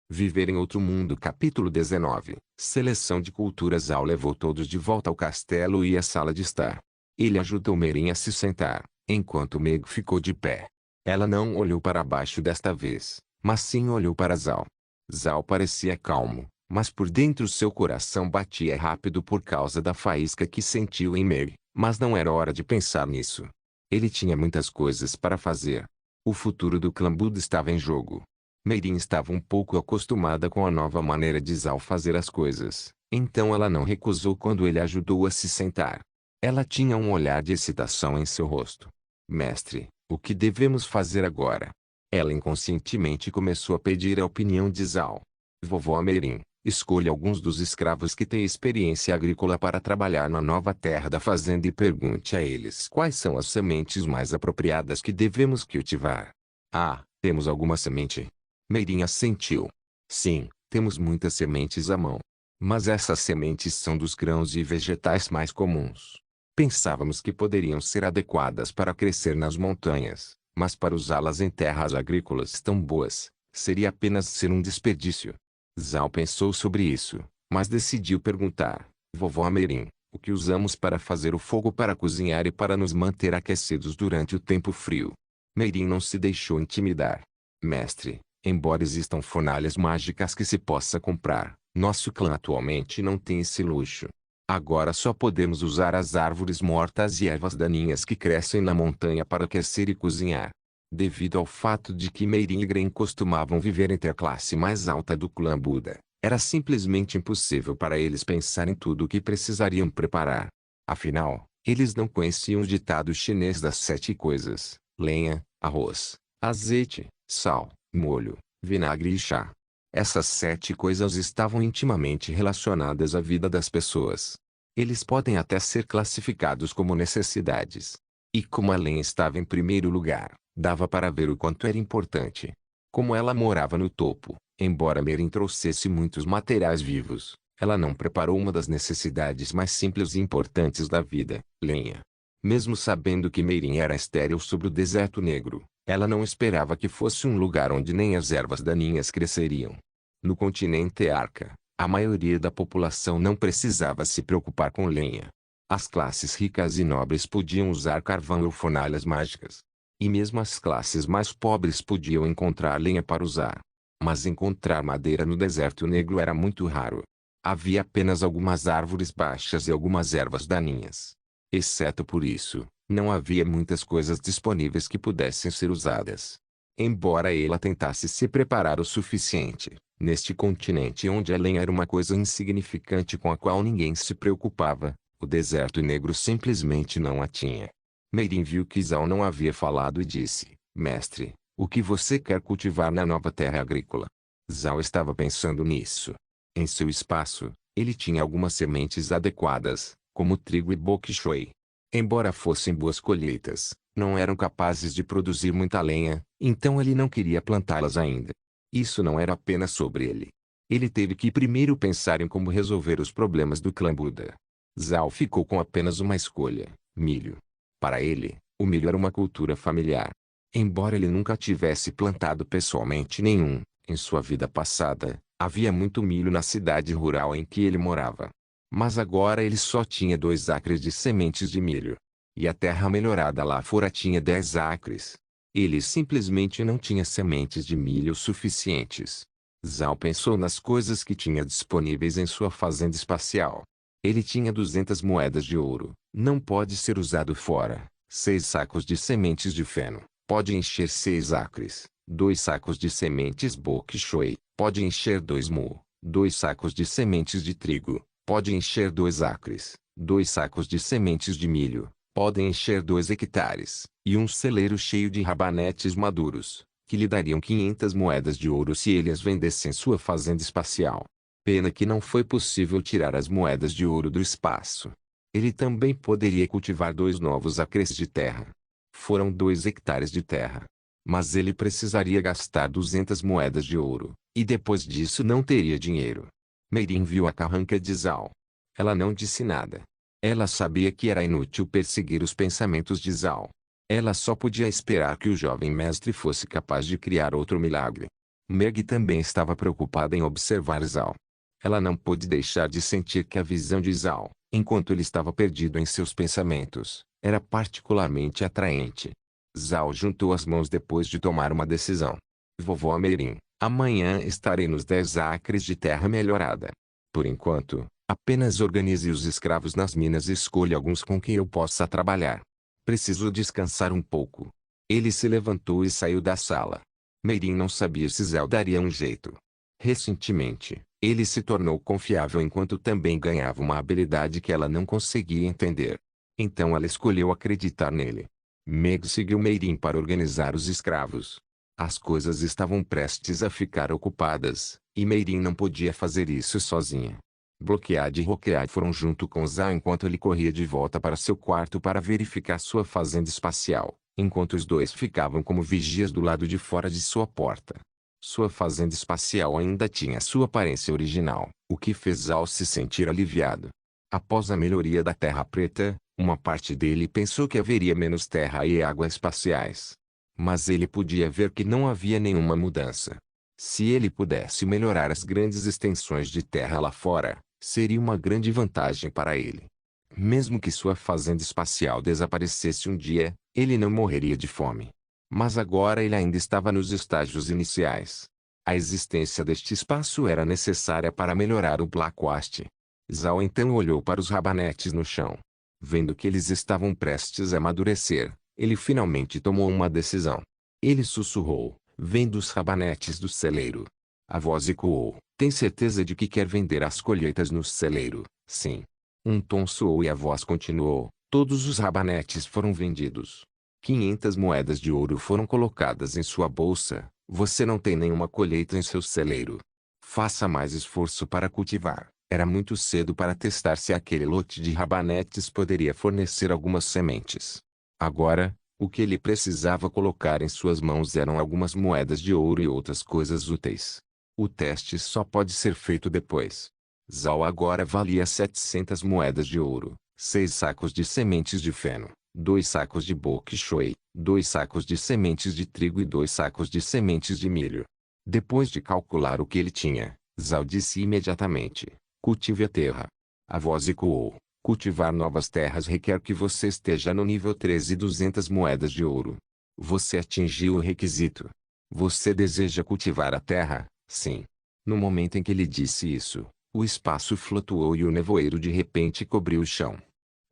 Viver em outro mundo. Capítulo 19. Seleção de culturas. Zal levou todos de volta ao castelo e à sala de estar. Ele ajudou Merin a se sentar, enquanto Meg ficou de pé. Ela não olhou para baixo desta vez, mas sim olhou para Zal. Zal parecia calmo, mas por dentro seu coração batia rápido por causa da faísca que sentiu em Meg, mas não era hora de pensar nisso. Ele tinha muitas coisas para fazer. O futuro do clã Buda estava em jogo. Merin estava um pouco acostumada com a nova maneira de Zal fazer as coisas, então ela não recusou quando ele ajudou a se sentar. Ela tinha um olhar de excitação em seu rosto. Mestre, o que devemos fazer agora? Ela inconscientemente começou a pedir a opinião de Zal. Vovó Merin, escolha alguns dos escravos que têm experiência agrícola para trabalhar na nova terra da fazenda e pergunte a eles quais são as sementes mais apropriadas que devemos cultivar. Ah, temos alguma semente? Merin assentiu. Sim, temos muitas sementes à mão. Mas essas sementes são dos grãos e vegetais mais comuns. Pensávamos que poderiam ser adequadas para crescer nas montanhas, mas para usá-las em terras agrícolas tão boas, seria apenas ser um desperdício. Zal pensou sobre isso, mas decidiu perguntar: Vovó Merin, o que usamos para fazer o fogo para cozinhar e para nos manter aquecidos durante o tempo frio? Merin não se deixou intimidar. Mestre, embora existam fornalhas mágicas que se possa comprar, nosso clã atualmente não tem esse luxo. Agora só podemos usar as árvores mortas e ervas daninhas que crescem na montanha para aquecer e cozinhar. Devido ao fato de que Merin e Gren costumavam viver entre a classe mais alta do clã Buda, era simplesmente impossível para eles pensar em tudo o que precisariam preparar. Afinal, eles não conheciam o ditado chinês das 7 coisas: lenha, arroz, azeite, sal, molho, vinagre e chá. Essas 7 coisas estavam intimamente relacionadas à vida das pessoas. Eles podem até ser classificados como necessidades. E como a lenha estava em primeiro lugar, dava para ver o quanto era importante. Como ela morava no topo, embora Merin trouxesse muitos materiais vivos, ela não preparou uma das necessidades mais simples e importantes da vida, lenha. Mesmo sabendo que Merin era estéril sobre o deserto negro, ela não esperava que fosse um lugar onde nem as ervas daninhas cresceriam. No continente Arca, a maioria da população não precisava se preocupar com lenha. As classes ricas e nobres podiam usar carvão ou fornalhas mágicas. E mesmo as classes mais pobres podiam encontrar lenha para usar. Mas encontrar madeira no deserto negro era muito raro. Havia apenas algumas árvores baixas e algumas ervas daninhas. Exceto por isso, não havia muitas coisas disponíveis que pudessem ser usadas. Embora ela tentasse se preparar o suficiente, neste continente onde a lenha era uma coisa insignificante com a qual ninguém se preocupava, o deserto negro simplesmente não a tinha. Merin viu que Zal não havia falado e disse: Mestre, o que você quer cultivar na nova terra agrícola? Zal estava pensando nisso. Em seu espaço, ele tinha algumas sementes adequadas, como trigo e bok choy. Embora fossem boas colheitas, não eram capazes de produzir muita lenha, então ele não queria plantá-las ainda. Isso não era apenas sobre ele. Ele teve que primeiro pensar em como resolver os problemas do clã Buda. Zal ficou com apenas uma escolha: milho. Para ele, o milho era uma cultura familiar. Embora ele nunca tivesse plantado pessoalmente nenhum, em sua vida passada, havia muito milho na cidade rural em que ele morava. Mas agora ele só tinha 2 acres de sementes de milho. E a terra melhorada lá fora tinha 10 acres. Ele simplesmente não tinha sementes de milho suficientes. Zal pensou nas coisas que tinha disponíveis em sua fazenda espacial. Ele tinha 200 moedas de ouro, não pode ser usado fora. 6 sacos de sementes de feno, pode encher 6 acres. 2 sacos de sementes bok choy, pode encher 2 mu. 2 sacos de sementes de trigo, pode encher 2 acres. 2 sacos de sementes de milho, podem encher 2 hectares. E um celeiro cheio de rabanetes maduros, que lhe dariam 500 moedas de ouro se ele as vendesse em sua fazenda espacial. Pena que não foi possível tirar as moedas de ouro do espaço. Ele também poderia cultivar 2 novos acres de terra. Foram 2 hectares de terra. Mas ele precisaria gastar 200 moedas de ouro, e depois disso não teria dinheiro. Merin viu a carranca de Zal. Ela não disse nada. Ela sabia que era inútil perseguir os pensamentos de Zal. Ela só podia esperar que o jovem mestre fosse capaz de criar outro milagre. Meg também estava preocupada em observar Zhao. Ela não pôde deixar de sentir que a visão de Zhao, enquanto ele estava perdido em seus pensamentos, era particularmente atraente. Zhao juntou as mãos depois de tomar uma decisão. Vovó Meirin, amanhã estarei nos 10 acres de terra melhorada. Por enquanto, apenas organize os escravos nas minas e escolha alguns com quem eu possa trabalhar. Preciso descansar um pouco. Ele se levantou e saiu da sala. Meirin não sabia se Zhao daria um jeito. Recentemente, ele se tornou confiável enquanto também ganhava uma habilidade que ela não conseguia entender. Então ela escolheu acreditar nele. Meg seguiu Meirin para organizar os escravos. As coisas estavam prestes a ficar ocupadas, e Meirin não podia fazer isso sozinha. Bloquead e Roquead foram junto com Zhao enquanto ele corria de volta para seu quarto para verificar sua fazenda espacial, enquanto os dois ficavam como vigias do lado de fora de sua porta. Sua fazenda espacial ainda tinha sua aparência original, o que fez Zhao se sentir aliviado. Após a melhoria da Terra Preta, uma parte dele pensou que haveria menos terra e água espaciais. Mas ele podia ver que não havia nenhuma mudança. Se ele pudesse melhorar as grandes extensões de terra lá fora, seria uma grande vantagem para ele. Mesmo que sua fazenda espacial desaparecesse um dia, ele não morreria de fome. Mas agora ele ainda estava nos estágios iniciais. A existência deste espaço era necessária para melhorar o Blackwast. Zhao então olhou para os rabanetes no chão. Vendo que eles estavam prestes a amadurecer, ele finalmente tomou uma decisão. Ele sussurrou, vendo os rabanetes do celeiro. A voz ecoou, tem certeza de que quer vender as colheitas no celeiro? Sim. Um tom soou e a voz continuou, todos os rabanetes foram vendidos. 500 moedas de ouro foram colocadas em sua bolsa, você não tem nenhuma colheita em seu celeiro. Faça mais esforço para cultivar. Era muito cedo para testar se aquele lote de rabanetes poderia fornecer algumas sementes. Agora, o que ele precisava colocar em suas mãos eram algumas moedas de ouro e outras coisas úteis. O teste só pode ser feito depois. Zhao agora valia 700 moedas de ouro, 6 sacos de sementes de feno, 2 sacos de bok choy, 2 sacos de sementes de trigo e 2 sacos de sementes de milho. Depois de calcular o que ele tinha, Zhao disse imediatamente, cultive a terra. A voz ecoou. Cultivar novas terras requer que você esteja no nível 13 e 200 moedas de ouro. Você atingiu o requisito. Você deseja cultivar a terra? Sim. No momento em que ele disse isso, o espaço flutuou e o nevoeiro de repente cobriu o chão.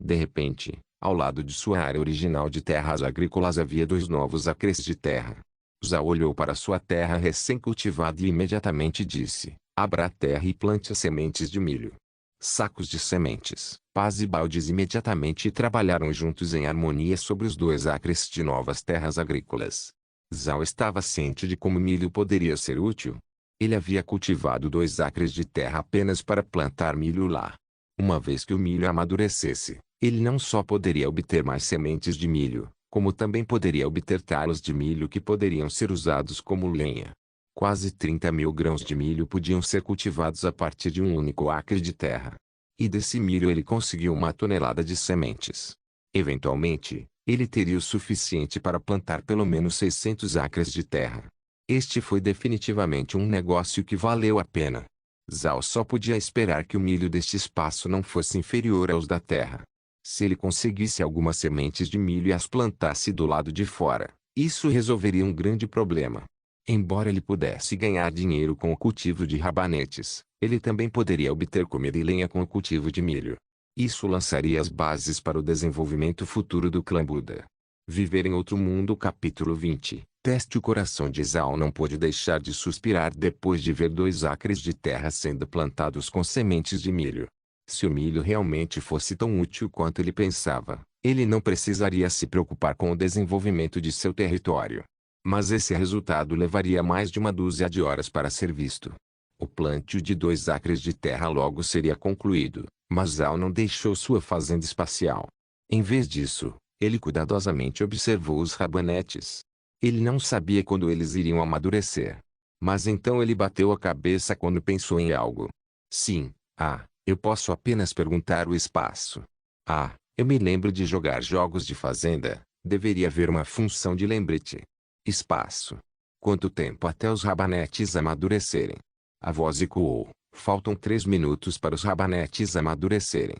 De repente, ao lado de sua área original de terras agrícolas havia 2 novos acres de terra. Zhao olhou para sua terra recém-cultivada e imediatamente disse, abra a terra e plante as sementes de milho. Sacos de sementes, pás e baldes imediatamente trabalharam juntos em harmonia sobre os 2 acres de novas terras agrícolas. Zhao estava ciente de como o milho poderia ser útil. Ele havia cultivado 2 acres de terra apenas para plantar milho lá. Uma vez que o milho amadurecesse, ele não só poderia obter mais sementes de milho, como também poderia obter talos de milho que poderiam ser usados como lenha. Quase 30 mil grãos de milho podiam ser cultivados a partir de um único acre de terra. E desse milho ele conseguiu 1 tonelada de sementes. Eventualmente, ele teria o suficiente para plantar pelo menos 600 acres de terra. Este foi definitivamente um negócio que valeu a pena. Zhao só podia esperar que o milho deste espaço não fosse inferior aos da terra. Se ele conseguisse algumas sementes de milho e as plantasse do lado de fora, isso resolveria um grande problema. Embora ele pudesse ganhar dinheiro com o cultivo de rabanetes, ele também poderia obter comida e lenha com o cultivo de milho. Isso lançaria as bases para o desenvolvimento futuro do clã Buda. Viver em outro mundo. Capítulo 20. Teste. O coração de Zhao não pôde deixar de suspirar depois de ver 2 acres de terra sendo plantados com sementes de milho. Se o milho realmente fosse tão útil quanto ele pensava, ele não precisaria se preocupar com o desenvolvimento de seu território. Mas esse resultado levaria mais de 1 dúzia de horas para ser visto. O plantio de 2 acres de terra logo seria concluído, mas Zhao não deixou sua fazenda espacial. Em vez disso, ele cuidadosamente observou os rabanetes. Ele não sabia quando eles iriam amadurecer. Mas então ele bateu a cabeça quando pensou em algo. Sim, eu posso apenas perguntar o espaço. Eu me lembro de jogar jogos de fazenda, deveria haver uma função de lembrete. Espaço. Quanto tempo até os rabanetes amadurecerem? A voz ecoou. Faltam 3 minutos para os rabanetes amadurecerem.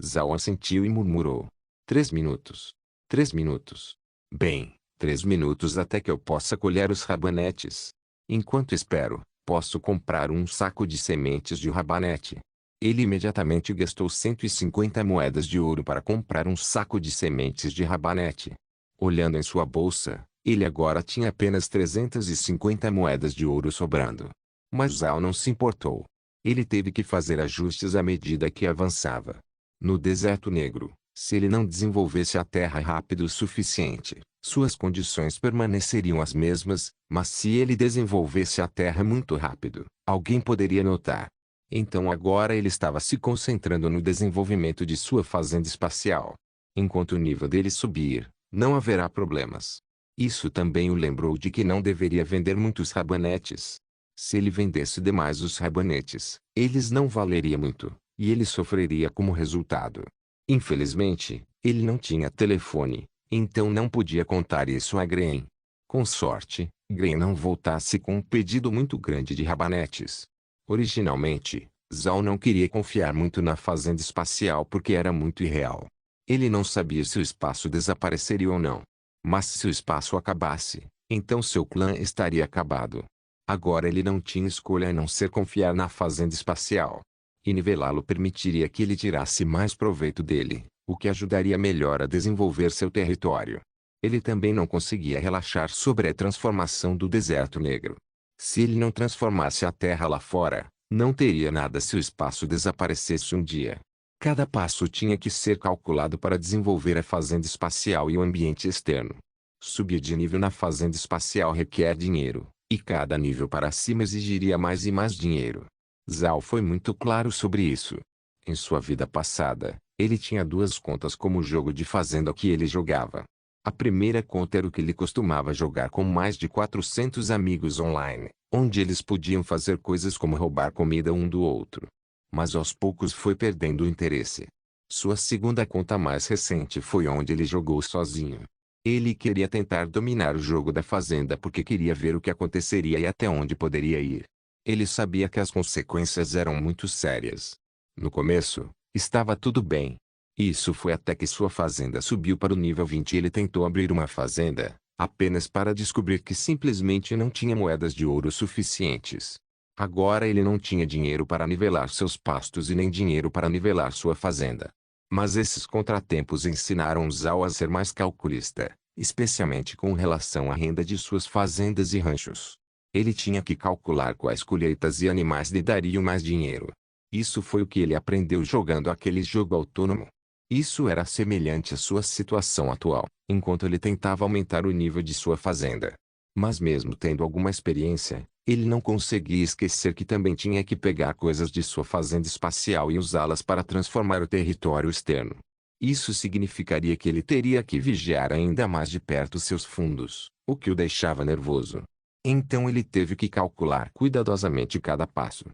Zhao assentiu e murmurou. 3 minutos. 3 minutos. Bem, 3 minutos até que eu possa colher os rabanetes. Enquanto espero, posso comprar um saco de sementes de rabanete. Ele imediatamente gastou 150 moedas de ouro para comprar um saco de sementes de rabanete. Olhando em sua bolsa, ele agora tinha apenas 350 moedas de ouro sobrando. Mas Zhao não se importou. Ele teve que fazer ajustes à medida que avançava. No deserto negro, se ele não desenvolvesse a terra rápido o suficiente, suas condições permaneceriam as mesmas, mas se ele desenvolvesse a terra muito rápido, alguém poderia notar. Então agora ele estava se concentrando no desenvolvimento de sua fazenda espacial. Enquanto o nível dele subir, não haverá problemas. Isso também o lembrou de que não deveria vender muitos rabanetes. Se ele vendesse demais os rabanetes, eles não valeriam muito, e ele sofreria como resultado. Infelizmente, ele não tinha telefone, então não podia contar isso a Green. Com sorte, Green não voltasse com um pedido muito grande de rabanetes. Originalmente, Zhao não queria confiar muito na fazenda espacial porque era muito irreal. Ele não sabia se o espaço desapareceria ou não. Mas se o espaço acabasse, então seu clã estaria acabado. Agora ele não tinha escolha a não ser confiar na fazenda espacial. E nivelá-lo permitiria que ele tirasse mais proveito dele, o que ajudaria melhor a desenvolver seu território. Ele também não conseguia relaxar sobre a transformação do deserto negro. Se ele não transformasse a terra lá fora, não teria nada se o espaço desaparecesse um dia. Cada passo tinha que ser calculado para desenvolver a fazenda espacial e o ambiente externo. Subir de nível na fazenda espacial requer dinheiro, e cada nível para cima exigiria mais e mais dinheiro. Zhao foi muito claro sobre isso. Em sua vida passada, ele tinha duas contas como jogo de fazenda que ele jogava. A primeira conta era o que ele costumava jogar com mais de 400 amigos online, onde eles podiam fazer coisas como roubar comida um do outro. Mas aos poucos foi perdendo o interesse. Sua segunda conta mais recente foi onde ele jogou sozinho. Ele queria tentar dominar o jogo da fazenda porque queria ver o que aconteceria e até onde poderia ir. Ele sabia que as consequências eram muito sérias. No começo, estava tudo bem. Isso foi até que sua fazenda subiu para o nível 20 e ele tentou abrir uma fazenda, apenas para descobrir que simplesmente não tinha moedas de ouro suficientes. Agora ele não tinha dinheiro para nivelar seus pastos e nem dinheiro para nivelar sua fazenda. Mas esses contratempos ensinaram Zhao a ser mais calculista, especialmente com relação à renda de suas fazendas e ranchos. Ele tinha que calcular quais colheitas e animais lhe dariam mais dinheiro. Isso foi o que ele aprendeu jogando aquele jogo autônomo. Isso era semelhante à sua situação atual, enquanto ele tentava aumentar o nível de sua fazenda. Mas mesmo tendo alguma experiência, ele não conseguia esquecer que também tinha que pegar coisas de sua fazenda espacial e usá-las para transformar o território externo. Isso significaria que ele teria que vigiar ainda mais de perto seus fundos, o que o deixava nervoso. Então ele teve que calcular cuidadosamente cada passo.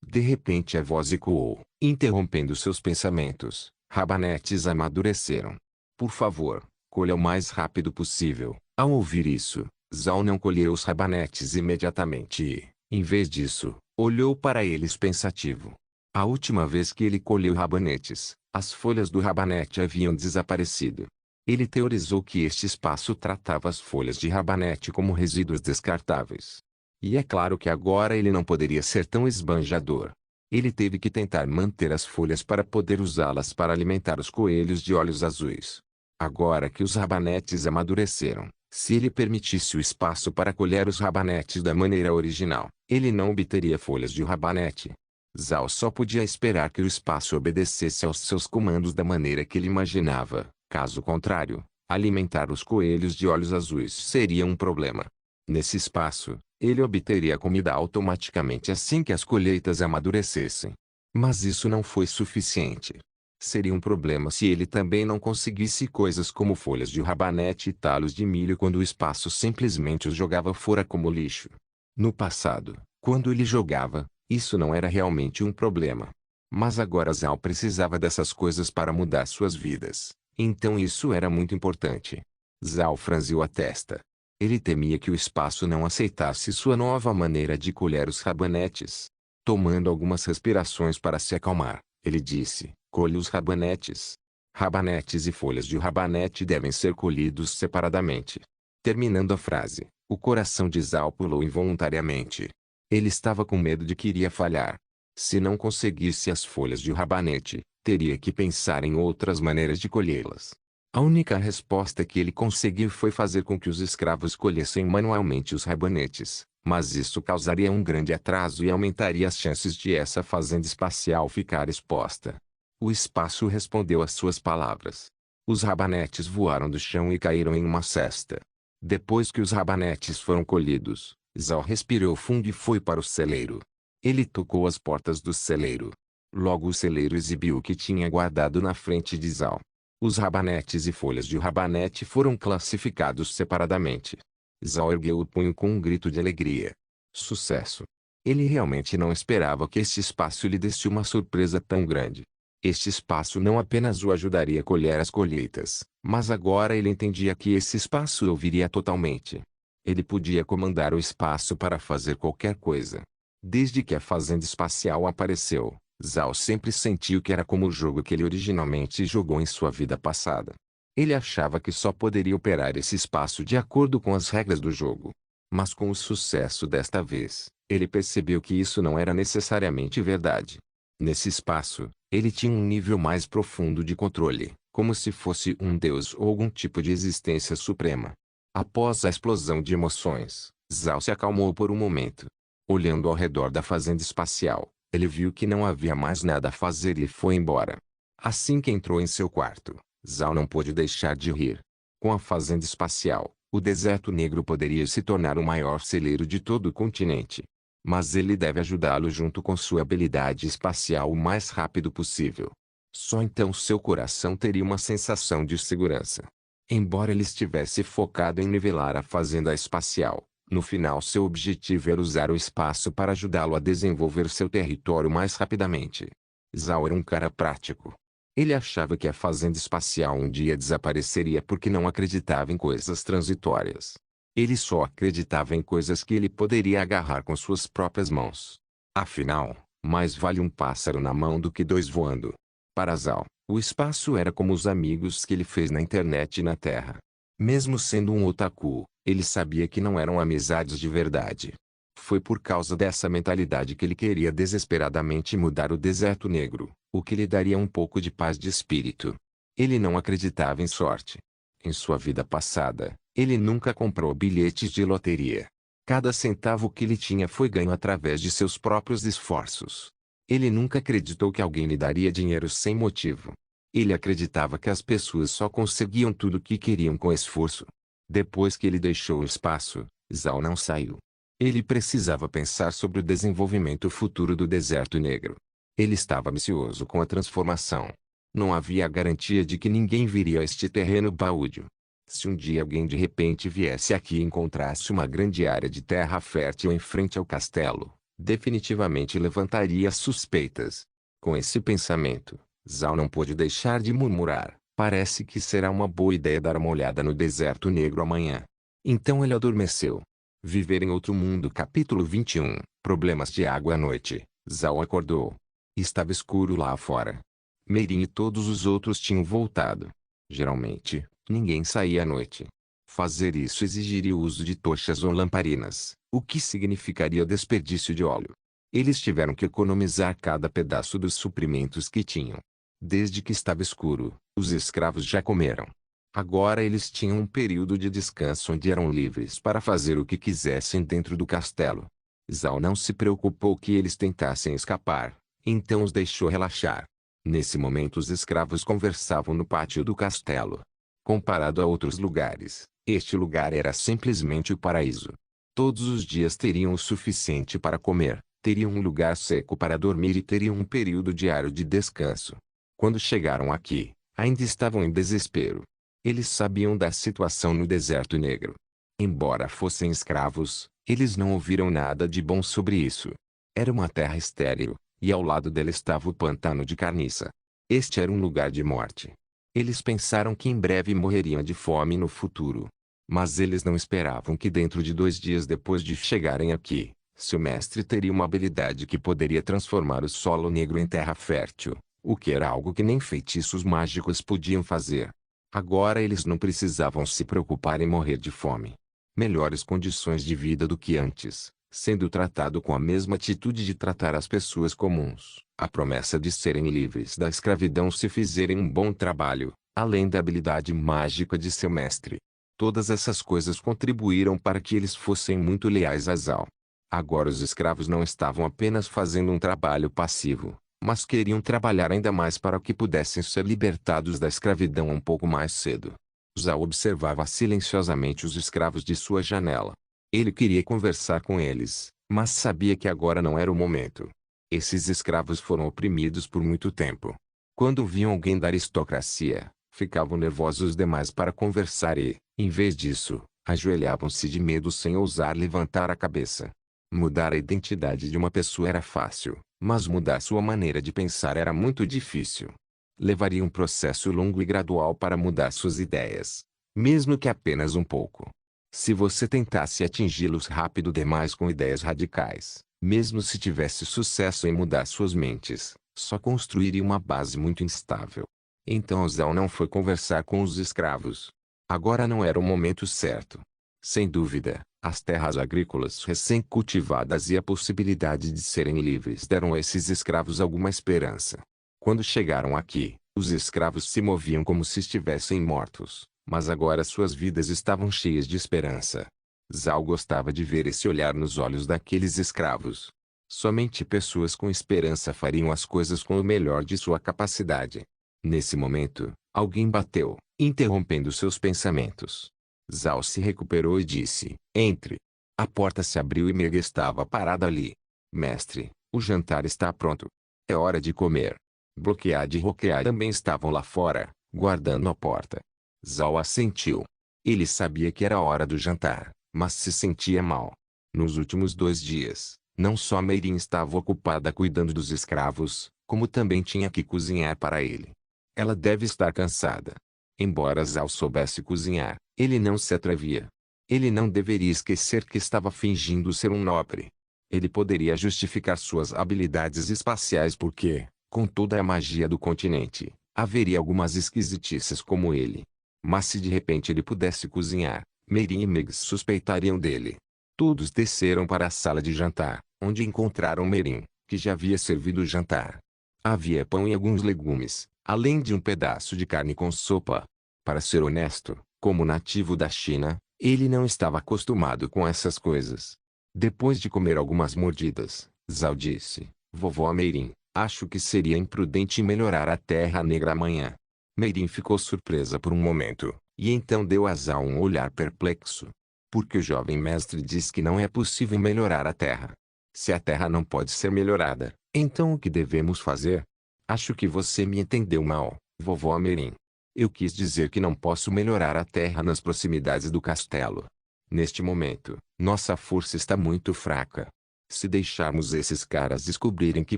De repente a voz ecoou, interrompendo seus pensamentos. Rabanetes amadureceram. Por favor, colha o mais rápido possível. Ao ouvir isso, Zhao não colheu os rabanetes imediatamente e, em vez disso, olhou para eles pensativo. A última vez que ele colheu rabanetes, as folhas do rabanete haviam desaparecido. Ele teorizou que este espaço tratava as folhas de rabanete como resíduos descartáveis. E é claro que agora ele não poderia ser tão esbanjador. Ele teve que tentar manter as folhas para poder usá-las para alimentar os coelhos de olhos azuis. Agora que os rabanetes amadureceram, se ele permitisse o espaço para colher os rabanetes da maneira original, ele não obteria folhas de rabanete. Zhao só podia esperar que o espaço obedecesse aos seus comandos da maneira que ele imaginava. Caso contrário, alimentar os coelhos de olhos azuis seria um problema. Nesse espaço, ele obteria comida automaticamente assim que as colheitas amadurecessem. Mas isso não foi suficiente. Seria um problema se ele também não conseguisse coisas como folhas de rabanete e talos de milho quando o espaço simplesmente os jogava fora como lixo. No passado, quando ele jogava, isso não era realmente um problema. Mas agora Zhao precisava dessas coisas para mudar suas vidas. Então isso era muito importante. Zhao franziu a testa. Ele temia que o espaço não aceitasse sua nova maneira de colher os rabanetes. Tomando algumas respirações para se acalmar, ele disse: colhe os rabanetes. Rabanetes e folhas de rabanete devem ser colhidos separadamente. Terminando a frase, o coração de Zhao pulou involuntariamente. Ele estava com medo de que iria falhar. Se não conseguisse as folhas de rabanete, teria que pensar em outras maneiras de colhê-las. A única resposta que ele conseguiu foi fazer com que os escravos colhessem manualmente os rabanetes, mas isso causaria um grande atraso e aumentaria as chances de essa fazenda espacial ficar exposta. O espaço respondeu às suas palavras. Os rabanetes voaram do chão e caíram em uma cesta. Depois que os rabanetes foram colhidos, Zhao respirou fundo e foi para o celeiro. Ele tocou as portas do celeiro. Logo o celeiro exibiu o que tinha guardado na frente de Zhao. Os rabanetes e folhas de rabanete foram classificados separadamente. Zhao ergueu o punho com um grito de alegria. Sucesso! Ele realmente não esperava que este espaço lhe desse uma surpresa tão grande. Este espaço não apenas o ajudaria a colher as colheitas, mas agora ele entendia que esse espaço o ouviria totalmente. Ele podia comandar o espaço para fazer qualquer coisa. Desde que a fazenda espacial apareceu, Zhao sempre sentiu que era como o jogo que ele originalmente jogou em sua vida passada. Ele achava que só poderia operar esse espaço de acordo com as regras do jogo. Mas com o sucesso desta vez, ele percebeu que isso não era necessariamente verdade. Nesse espaço, ele tinha um nível mais profundo de controle, como se fosse um deus ou algum tipo de existência suprema. Após a explosão de emoções, Zhao se acalmou por um momento. Olhando ao redor da fazenda espacial, ele viu que não havia mais nada a fazer e foi embora. Assim que entrou em seu quarto, Zhao não pôde deixar de rir. Com a fazenda espacial, o deserto negro poderia se tornar o maior celeiro de todo o continente. Mas ele deve ajudá-lo junto com sua habilidade espacial o mais rápido possível. Só então seu coração teria uma sensação de segurança. Embora ele estivesse focado em nivelar a fazenda espacial, no final seu objetivo era usar o espaço para ajudá-lo a desenvolver seu território mais rapidamente. Zhao era um cara prático. Ele achava que a fazenda espacial um dia desapareceria porque não acreditava em coisas transitórias. Ele só acreditava em coisas que ele poderia agarrar com suas próprias mãos. Afinal, mais vale um pássaro na mão do que dois voando. Para Zhao, o espaço era como os amigos que ele fez na internet e na Terra. Mesmo sendo um otaku, ele sabia que não eram amizades de verdade. Foi por causa dessa mentalidade que ele queria desesperadamente mudar o deserto negro, o que lhe daria um pouco de paz de espírito. Ele não acreditava em sorte. Em sua vida passada, ele nunca comprou bilhetes de loteria. Cada centavo que ele tinha foi ganho através de seus próprios esforços. Ele nunca acreditou que alguém lhe daria dinheiro sem motivo. Ele acreditava que as pessoas só conseguiam tudo o que queriam com esforço. Depois que ele deixou o espaço, Zhao não saiu. Ele precisava pensar sobre o desenvolvimento futuro do deserto negro. Ele estava ambicioso com a transformação. Não havia garantia de que ninguém viria a este terreno baldio. Se um dia alguém de repente viesse aqui e encontrasse uma grande área de terra fértil em frente ao castelo, definitivamente levantaria suspeitas. Com esse pensamento, Zhao não pôde deixar de murmurar: parece que será uma boa ideia dar uma olhada no deserto negro amanhã. Então ele adormeceu. Viver em outro mundo. Capítulo 21. Problemas de água à noite. Zhao acordou. Estava escuro lá fora. Meirin e todos os outros tinham voltado. Geralmente, ninguém saía à noite. Fazer isso exigiria o uso de tochas ou lamparinas, o que significaria desperdício de óleo. Eles tiveram que economizar cada pedaço dos suprimentos que tinham. Desde que estava escuro, os escravos já comeram. Agora eles tinham um período de descanso onde eram livres para fazer o que quisessem dentro do castelo. Zhao não se preocupou que eles tentassem escapar, então os deixou relaxar. Nesse momento os escravos conversavam no pátio do castelo. Comparado a outros lugares, este lugar era simplesmente o paraíso. Todos os dias teriam o suficiente para comer, teriam um lugar seco para dormir e teriam um período diário de descanso. Quando chegaram aqui, ainda estavam em desespero. Eles sabiam da situação no deserto negro. Embora fossem escravos, eles não ouviram nada de bom sobre isso. Era uma terra estéril, e ao lado dela estava o pantano de carniça. Este era um lugar de morte. Eles pensaram que em breve morreriam de fome no futuro. Mas eles não esperavam que dentro de 2 dias depois de chegarem aqui, seu mestre teria uma habilidade que poderia transformar o solo negro em terra fértil, o que era algo que nem feitiços mágicos podiam fazer. Agora eles não precisavam se preocupar em morrer de fome. Melhores condições de vida do que antes, sendo tratado com a mesma atitude de tratar as pessoas comuns, a promessa de serem livres da escravidão se fizerem um bom trabalho, além da habilidade mágica de seu mestre. Todas essas coisas contribuíram para que eles fossem muito leais a Zhao. Agora os escravos não estavam apenas fazendo um trabalho passivo, mas queriam trabalhar ainda mais para que pudessem ser libertados da escravidão um pouco mais cedo. Zhao observava silenciosamente os escravos de sua janela. Ele queria conversar com eles, mas sabia que agora não era o momento. Esses escravos foram oprimidos por muito tempo. Quando viam alguém da aristocracia, ficavam nervosos demais para conversar e, em vez disso, ajoelhavam-se de medo sem ousar levantar a cabeça. Mudar a identidade de uma pessoa era fácil, mas mudar sua maneira de pensar era muito difícil. Levaria um processo longo e gradual para mudar suas ideias, mesmo que apenas um pouco. Se você tentasse atingi-los rápido demais com ideias radicais, mesmo se tivesse sucesso em mudar suas mentes, só construiria uma base muito instável. Então Zhao não foi conversar com os escravos. Agora não era o momento certo. Sem dúvida, as terras agrícolas recém-cultivadas e a possibilidade de serem livres deram a esses escravos alguma esperança. Quando chegaram aqui, os escravos se moviam como se estivessem mortos, mas agora suas vidas estavam cheias de esperança. Zhao gostava de ver esse olhar nos olhos daqueles escravos. Somente pessoas com esperança fariam as coisas com o melhor de sua capacidade. Nesse momento, alguém bateu, interrompendo seus pensamentos. Zhao se recuperou e disse: "Entre." A porta se abriu e Meg estava parada ali. "Mestre, o jantar está pronto. É hora de comer." Bloqueado e Roquear também estavam lá fora, guardando a porta. Zhao assentiu. Ele sabia que era hora do jantar, mas se sentia mal. Nos últimos 2 dias, não só Meirin estava ocupada cuidando dos escravos, como também tinha que cozinhar para ele. Ela deve estar cansada. Embora Zhao soubesse cozinhar, ele não se atrevia. Ele não deveria esquecer que estava fingindo ser um nobre. Ele poderia justificar suas habilidades espaciais porque, com toda a magia do continente, haveria algumas esquisitices como ele. Mas se de repente ele pudesse cozinhar, Meirin e Meg suspeitariam dele. Todos desceram para a sala de jantar, onde encontraram Meirin, que já havia servido o jantar. Havia pão e alguns legumes, além de um pedaço de carne com sopa. Para ser honesto, como nativo da China, ele não estava acostumado com essas coisas. Depois de comer algumas mordidas, Zhao disse: "Vovó Meirin, acho que seria imprudente melhorar a Terra Negra amanhã." Meirin ficou surpresa por um momento, e então deu a Zhao um olhar perplexo. Porque o jovem mestre diz que não é possível melhorar a Terra. Se a Terra não pode ser melhorada, então o que devemos fazer? Acho que você me entendeu mal, vovó Meirin. Eu quis dizer que não posso melhorar a Terra nas proximidades do castelo. Neste momento, nossa força está muito fraca. Se deixarmos esses caras descobrirem que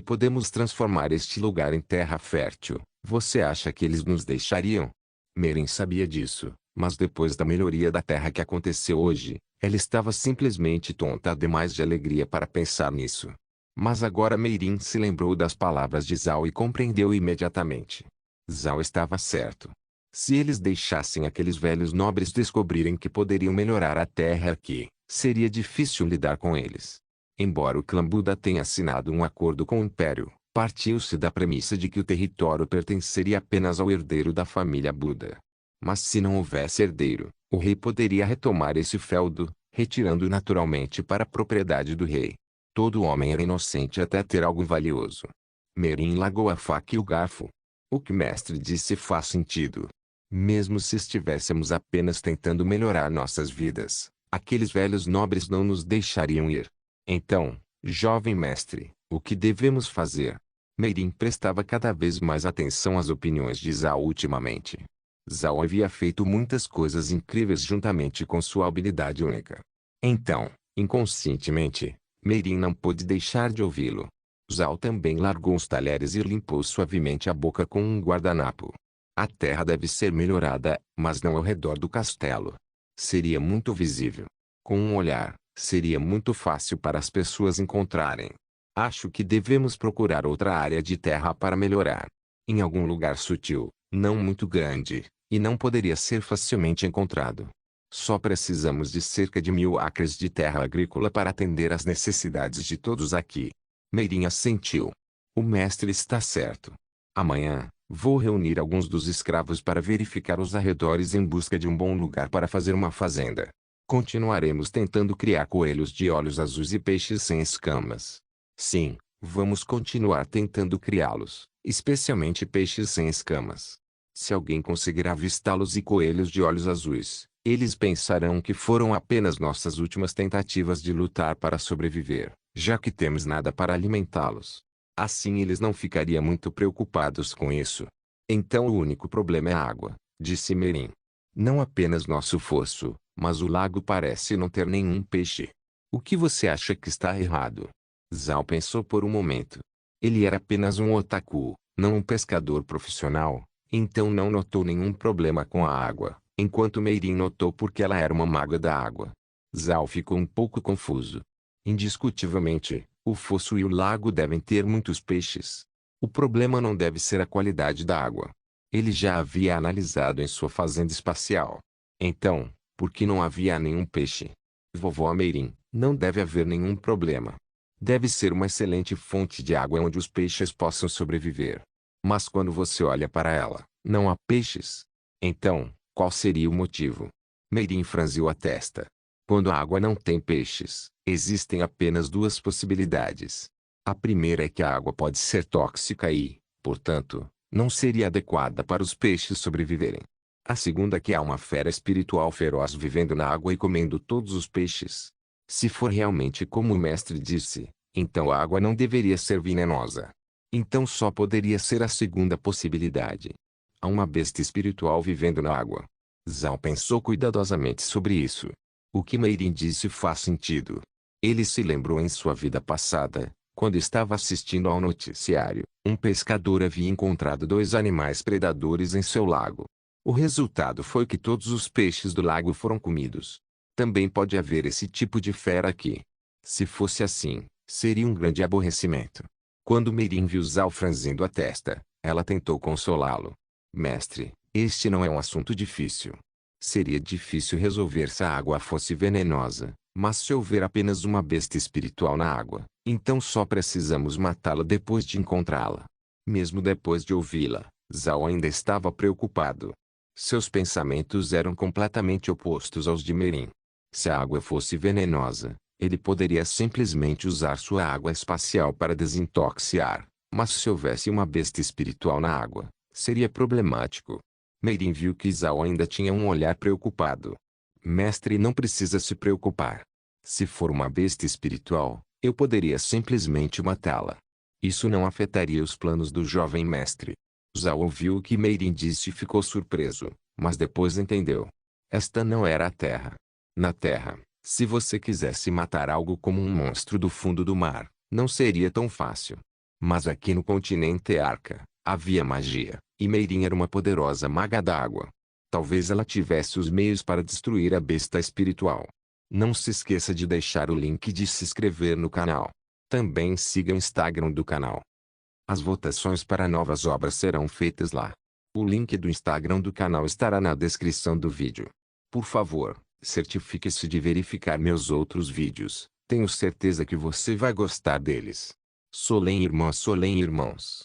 podemos transformar este lugar em terra fértil, você acha que eles nos deixariam? Meirin sabia disso, mas depois da melhoria da terra que aconteceu hoje, ela estava simplesmente tonta demais de alegria para pensar nisso. Mas agora Meirin se lembrou das palavras de Zhao e compreendeu imediatamente. Zhao estava certo. Se eles deixassem aqueles velhos nobres descobrirem que poderiam melhorar a terra aqui, seria difícil lidar com eles. Embora o clã Buda tenha assinado um acordo com o Império, partiu-se da premissa de que o território pertenceria apenas ao herdeiro da família Buda. Mas se não houvesse herdeiro, o rei poderia retomar esse feudo, retirando naturalmente para a propriedade do rei. Todo homem era inocente até ter algo valioso. Meirin largou a faca e o garfo. O que o mestre disse faz sentido. Mesmo se estivéssemos apenas tentando melhorar nossas vidas, aqueles velhos nobres não nos deixariam ir. Então, jovem mestre, o que devemos fazer? Meirin prestava cada vez mais atenção às opiniões de Zhao ultimamente. Zhao havia feito muitas coisas incríveis juntamente com sua habilidade única. Então, inconscientemente, Meirin não pôde deixar de ouvi-lo. Zhao também largou os talheres e limpou suavemente a boca com um guardanapo. A terra deve ser melhorada, mas não ao redor do castelo. Seria muito visível. Com um olhar, seria muito fácil para as pessoas encontrarem. Acho que devemos procurar outra área de terra para melhorar. Em algum lugar sutil, não muito grande, e não poderia ser facilmente encontrado. Só precisamos de cerca de 1000 acres de terra agrícola para atender às necessidades de todos aqui. Meirin assentiu. O mestre está certo. Amanhã, vou reunir alguns dos escravos para verificar os arredores em busca de um bom lugar para fazer uma fazenda. Continuaremos tentando criar coelhos de olhos azuis e peixes sem escamas. Sim, vamos continuar tentando criá-los, especialmente peixes sem escamas. Se alguém conseguir avistá-los e coelhos de olhos azuis, eles pensarão que foram apenas nossas últimas tentativas de lutar para sobreviver, já que temos nada para alimentá-los. Assim eles não ficariam muito preocupados com isso. Então o único problema é a água, disse Merin. Não apenas nosso fosso, mas o lago parece não ter nenhum peixe. O que você acha que está errado? Zhao pensou por um momento. Ele era apenas um otaku, não um pescador profissional, então não notou nenhum problema com a água, enquanto Meirin notou porque ela era uma maga da água. Zhao ficou um pouco confuso. Indiscutivelmente, o fosso e o lago devem ter muitos peixes. O problema não deve ser a qualidade da água. Ele já havia analisado em sua fazenda espacial. Então, por que não havia nenhum peixe? Vovó Meirin, não deve haver nenhum problema. Deve ser uma excelente fonte de água onde os peixes possam sobreviver. Mas quando você olha para ela, não há peixes. Então, qual seria o motivo? Meirin franziu a testa. Quando a água não tem peixes, existem apenas duas possibilidades. A primeira é que a água pode ser tóxica e, portanto, não seria adequada para os peixes sobreviverem. A segunda é que há uma fera espiritual feroz vivendo na água e comendo todos os peixes. Se for realmente como o mestre disse, então a água não deveria ser venenosa. Então só poderia ser a segunda possibilidade. Há uma besta espiritual vivendo na água. Zhao pensou cuidadosamente sobre isso. O que Meirin disse faz sentido. Ele se lembrou em sua vida passada, quando estava assistindo ao noticiário, um pescador havia encontrado 2 animais predadores em seu lago. O resultado foi que todos os peixes do lago foram comidos. Também pode haver esse tipo de fera aqui. Se fosse assim, seria um grande aborrecimento. Quando Meirin viu Zhao franzindo a testa, ela tentou consolá-lo. Mestre, este não é um assunto difícil. Seria difícil resolver se a água fosse venenosa, mas se houver apenas uma besta espiritual na água, então só precisamos matá-la depois de encontrá-la. Mesmo depois de ouvi-la, Zhao ainda estava preocupado. Seus pensamentos eram completamente opostos aos de Meirin. Se a água fosse venenosa, ele poderia simplesmente usar sua água espacial para desintoxicar, mas se houvesse uma besta espiritual na água, seria problemático. Meirin viu que Zhao ainda tinha um olhar preocupado. Mestre, não precisa se preocupar. Se for uma besta espiritual, eu poderia simplesmente matá-la. Isso não afetaria os planos do jovem mestre. Zhao ouviu o que Meirin disse e ficou surpreso, mas depois entendeu. Esta não era a Terra. Na Terra, se você quisesse matar algo como um monstro do fundo do mar, não seria tão fácil. Mas aqui no continente Arca, havia magia, e Meirin era uma poderosa maga d'água. Talvez ela tivesse os meios para destruir a besta espiritual. Não se esqueça de deixar o link de se inscrever no canal. Também siga o Instagram do canal. As votações para novas obras serão feitas lá. O link do Instagram do canal estará na descrição do vídeo. Por favor, certifique-se de verificar meus outros vídeos. Tenho certeza que você vai gostar deles. Solem irmãos.